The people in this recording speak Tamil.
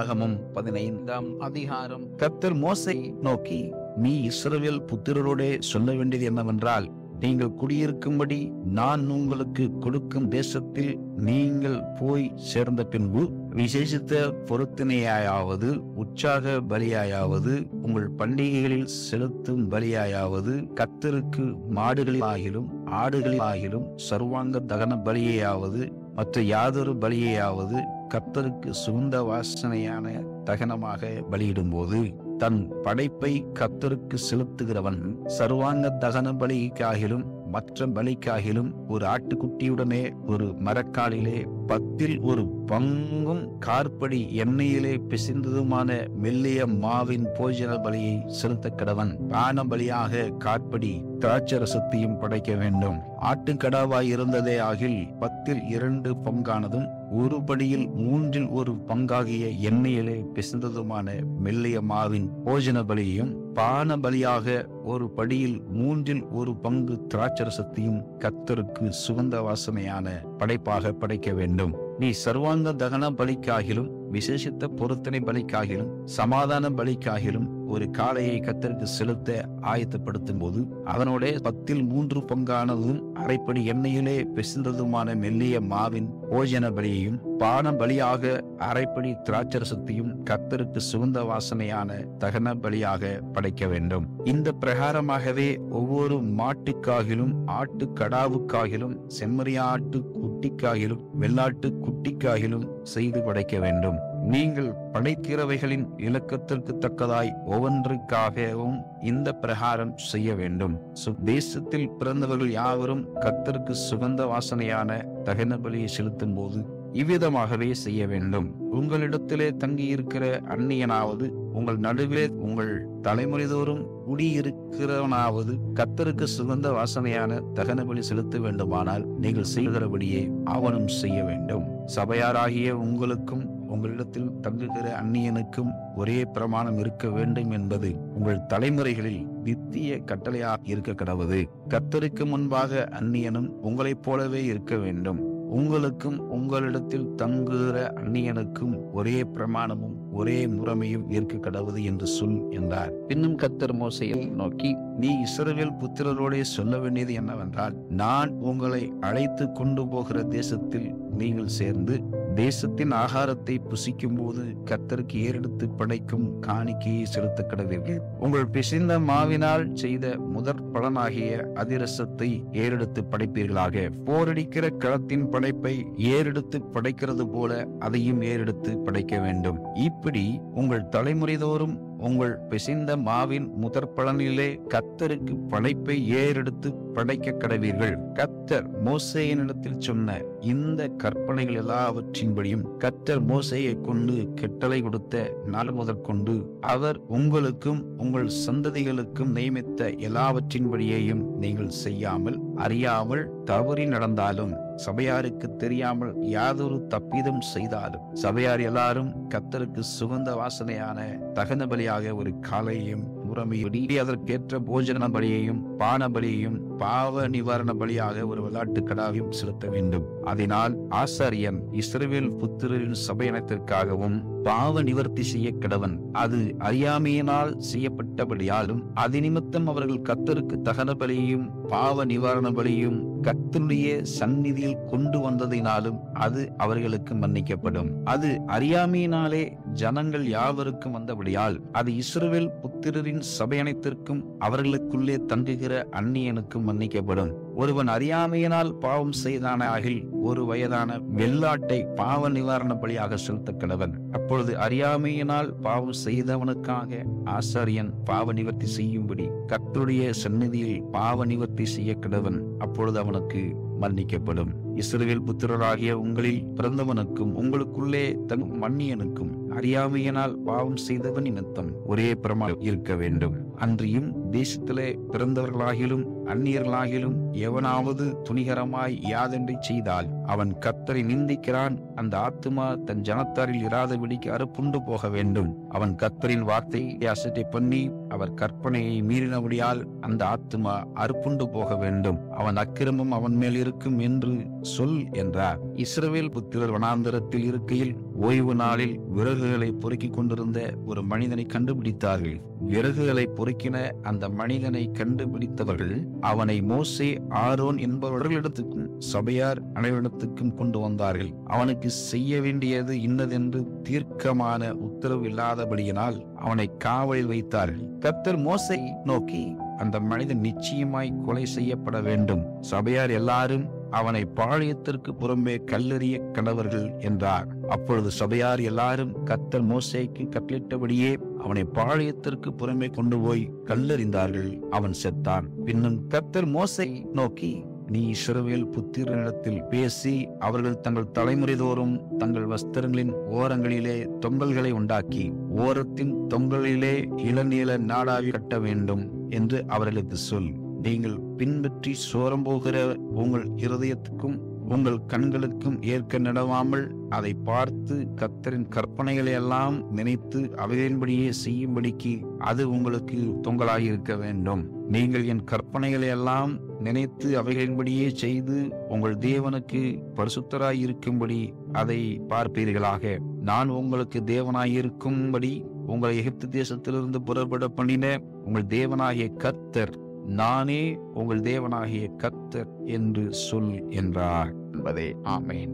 உபாகமம் 15ஆம் அதிகாரம். கர்த்தர் மோசேயை நோக்கி, நீ இஸ்ரவேல் புத்திரரோடே சொல்ல வேண்டியது என்னவென்றால், நீங்கள் குடியிருக்கும்படி நான் உங்களுக்கு கொடுக்கும் தேசத்தில் நீங்கள் போய் சேர்ந்த பின்பு விசேஷித்த பொருத்தனையாயாவது, உற்சாக பலியாயாவது, உங்கள் பண்டிகைகளில் செலுத்தும் பலியாயாவது, கர்த்தருக்கு மாடுகளிலாகிலும் ஆடுகளிலாகிலும் சர்வாங்க தகன பலியாவது மற்ற யாதொரு பலியாவது கர்த்தருக்கு சுகந்த வாசனையான தகனமாக பலியிடும்போது, தன் படைப்பை கர்த்தருக்கு செலுத்துகிறவன் சர்வாங்க தகன பலிக்காகிலும் மற்ற பலிக்காகிலும் ஒரு ஆட்டுக்குட்டியுடனே ஒரு மரக்காலிலே 10 பங்கும் கார்படி எண்ணெயிலே பிசைந்ததுமான மெல்லிய மாவின் போஜன பலியை செலுத்த கடவன். பான பலியாக கார்படி திராட்சரசத்தையும் படைக்க வேண்டும். ஆட்டுக்கடாவாய் இருந்ததே ஆகில் 10 பங்கானதும் ஒரு படியில் 3 பங்காகிய எண்ணெயிலே பிசைந்ததுமான மெல்லிய மாவின் போஜன பலியையும், பான பலியாக ஒரு படியில் 3 பங்கு திராட்சரசத்தையும் கர்த்தருக்கு சுகந்த வாசனையான படைப்பாக படைக்க வேண்டும். நீ சர்வாங்க தகன பலிக்காகிலும் விசேஷித்த பொருத்தனை பலிக்காகிலும் சமாதான பலிக்காகிலும் ஒரு காளையை கர்த்தருக்கு செலுத்த ஆயத்தப்படுத்தும் போது, அதனோட 10 பங்கானதும் அரைப்படி எண்ணெயிலே பிசைந்ததுமான மெல்லிய மாவின் போஜன பலியையும், பான பலியாக அரைப்படி திராட்சரசத்தையும் கர்த்தருக்கு சுகந்த வாசனையான தகன பலியாக படைக்க வேண்டும். இந்த பிரகாரமாகவே ஒவ்வொரு மாட்டுக்காகிலும் ஆட்டுக்கடாவுக்காகிலும் செம்மறியாட்டு குட்டிக்காகிலும் வெள்ளாட்டு குட்டிக்காகிலும் செய்து படைக்க வேண்டும். நீங்கள் படைக்கிறவைகளின் இலக்கத்திற்கு தக்கதாய் ஒவ்வொன்றுக்காகவும் இந்த பிரகாரம் செய்ய வேண்டும். தேசத்தில் பிறந்தவர்கள் யாவரும் கர்த்தருக்கு சுகந்த வாசனையான தகன பலியை செலுத்தும் போது இவ்விதமாகவே செய்ய வேண்டும். உங்களிடத்திலே தங்கியிருக்கிற அந்நியனாவது, உங்கள் நடுவிலே உங்கள் தலைமுறைதோறும் குடியிருக்கிறவனாவது கர்த்தருக்கு சுகந்த வாசனையான தகன பலி செலுத்த வேண்டுமானால் நீங்கள் செய்கிறபடியே அவனும் செய்ய வேண்டும். சபையாராகிய உங்களுக்கும் உங்களிடத்தில் தங்குகிற அந்நியனுக்கும் ஒரே பிரமாணம் இருக்க வேண்டும் என்பது உங்கள் தலைமுறைகளில் நித்திய கட்டளையாக இருக்க கடவுது. கர்த்தருக்கு முன்பாக அந்நியனும் உங்களைப் போலவே இருக்க வேண்டும். உங்களுக்கும் உங்களிடத்தில் தங்குகிற அந்நியனுக்கும் ஒரே பிரமாணமும் ஒரே முறைமையும் இருக்க கடவுது என்று சொல் என்றார். பின்னும் கர்த்தர் மோசேயை நோக்கி, நீ இஸ்ரவேல் புத்திரரோடே சொல்ல வேண்டியது என்னவென்றால், நான் உங்களை அழைத்து கொண்டு போகிற தேசத்தில் நீங்கள் சேர்ந்து தேசத்தின் ஆகாரத்தை புசிக்கும் போது கர்த்தருக்கு ஏறெடுத்து படைக்கும் காணிக்கையை செலுத்த கடவீர்கள். உங்கள் பிசைந்த மாவினால் செய்த முதற் பலனாகிய அதிரசத்தை ஏறெடுத்து படைப்பீர்களாக. போரடிக்கிற களத்தின் படைப்பை ஏறெடுத்து படைக்கிறது போல அதையும் ஏறெடுத்து படைக்க வேண்டும். இப்படி உங்கள் தலைமுறைதோறும் உங்கள் பிசைந்த மாவின் முதற் பலனிலே கர்த்தருக்கு படைப்பை ஏறெடுத்து படைக்க கடவீர்கள். கர்த்தர் மோசேயினிடத்தில் சொன்ன இந்த கற்பனைகள் எல்லாவற்றின்படியும் கர்த்தர் மோசேயை கொண்டு கட்டளை கொடுத்த நாள் முதற்கொண்டு அவர் உங்களுக்கும் உங்கள் சந்ததிகளுக்கும் நியமித்த எல்லாவற்றின்படியையும் நீங்கள் செய்யாமல் அறியாமல் தவறி நடந்தாலும், சபையாருக்கு தெரியாமல் யாதொரு தப்பிதம் செய்தாலும், சபையார் எல்லாரும் கர்த்தருக்கு சுகந்த வாசனையான தகன பலியாக ஒரு காளையையும் முறைமையிடி அதற்கேற்ற போஜன பலியையும் பான பலியையும் பாவ நிவாரண பலியாக ஒரு வெள்ளாட்டு கடாவையும் செலுத்த வேண்டும். அதனால் ஆசாரியன் இஸ்ரவேல் புத்திரரின் சபையினத்திற்காகவும் பாவ நிவர்த்தி செய்ய கடவன். அது அறியாமையினால் செய்யப்பட்டபடியாலும் அது நிமித்தம் அவர்கள் கர்த்தருக்கு தகன பலியையும் பாவ நிவாரண பலியும் கர்த்தருடைய சந்நிதியில் கொண்டு வந்ததினாலும் அது அவர்களுக்கு மன்னிக்கப்படும். அது அறியாமையினாலே ஜனங்கள் யாவருக்கும் வந்தபடியால் அது இஸ்ரவேல் புத்திரரின் சபையனைத்திற்கும் அவர்களுக்குள்ளே தங்குகிற அந்நியனுக்கும் மன்னிக்கப்படும். ஒருவன் அறியாமையினால் பாவம் செய்தானாகில் ஒரு வயதான வெள்ளாட்டை பாவ நிவாரண பலியாக செலுத்த கடவன். அப்பொழுது அறியாமையினால் பாவம் செய்தவனுக்காக ஆசாரியன் பாவ நிவர்த்தி செய்யும்படி கர்த்தருடைய சந்நிதியில் பாவ நிவர்த்தி செய்ய கடவன். அப்பொழுது அவனுக்கு மன்னிக்கப்படும். இஸ்ரவேல் புத்திரராகிய உங்களில் பிறந்தவனுக்கும் உங்களுக்குள்ளே தங்கும் அந்நியனுக்கும் அறியாமையினால் பாவம் செய்தவன் நிமித்தம் ஒரே பிரமாணம் இருக்க வேண்டும். அன்றியும் தேசத்திலே பிறந்தவர்களாகிலும் அந்நியர்களாகிலும் எவனாவது துணிகரமாய் யாதென்றை செய்தால் அவன் கர்த்தரை நிந்திக்கிறான். அந்த ஆத்துமா தன் ஜனத்தாரில் இராதபடிக்கு அறுப்புண்டு போக வேண்டும். அவன் கர்த்தரின் வார்த்தையை அசட்டை பண்ணி அவர் கற்பனையை மீறினபடியால் அந்த ஆத்துமா அறுப்புண்டு போக வேண்டும். அவன் அக்கிரமம் அவன் மேல் இருக்கும் என்று சொல் என்றார். இஸ்ரவேல் புத்திரர் வனாந்தரத்தில் இருக்கையில் ஓய்வு நாளில் விறகுகளை பொறுக்கிக் கொண்டிருந்த ஒரு மனிதனை கண்டுபிடித்தார்கள். விறகுகளை பொறுக்கின அந்த மனிதனை கண்டுபிடித்தவர்கள் அவனை மோசே, ஆரோன் என்பவர்களிடத்துக்கும் சபையார் அனைவரிடத்துக்கும் கொண்டு வந்தார்கள். அவனுக்கு செய்ய வேண்டியது இன்னதென்று தீர்க்கமான உத்தரவு இல்லாதபடியினால் அவனை காவலில் வைத்தார்கள். கர்த்தர் மோசை நோக்கி, அந்த மனிதன் நிச்சயமாய் கொலை செய்யப்பட வேண்டும். சபையார் எல்லாரும் அவனை பாளையத்திற்கு புறம்பே கல்லெறிய கடவர்கள் என்றார். அப்பொழுது சபையார் எல்லாரும் கர்த்தர் மோசேக்கு கட்டளிட்டபடியே அவனை பாளையத்திற்கு புறம்பே கொண்டு போய் கல்லெறிந்தார்கள். அவன் செத்தான். பின்னும் கர்த்தர் மோசை நோக்கி, நீ இஸ்ரவேல் புத்திரனிடத்தில் பேசி அவர்கள் தங்கள் தலைமுறை தோறும் தங்கள் வஸ்திரங்களின் ஓரங்களிலே தொங்கல்களை உண்டாக்கி ஓரத்தின் தொங்கலிலே இளநீல நாடாவி கட்ட வேண்டும் என்று அவர்களுக்கு சொல். நீங்கள் பின்பற்றி சோரம் போகிற உங்கள் இருதயத்துக்கும் உங்கள் கண்களுக்கும் ஏற்க நடவாமல் அதை பார்த்து கர்த்தரின் கற்பனைகளை எல்லாம் நினைத்து அவைகளின்படியே செய்யும்படிக்கு அது உங்களுக்கு தொங்கலாயிருக்க வேண்டும். நீங்கள் என் கற்பனைகளை எல்லாம் நினைத்து அவைகளின்படியே செய்து உங்கள் தேவனுக்கு பரிசுத்தராயிருக்கும்படி அதை பார்ப்பீர்களாக. நான் உங்களுக்கு தேவனாயிருக்கும்படி உங்களை எகிப்து தேசத்திலிருந்து புறப்பட பண்ணின உங்கள் தேவனாகிய கர்த்தர் நானே உங்கள் தேவனாகிய கர்த்தர் என்று சொல் என்றார் என்பதே. ஆமென்.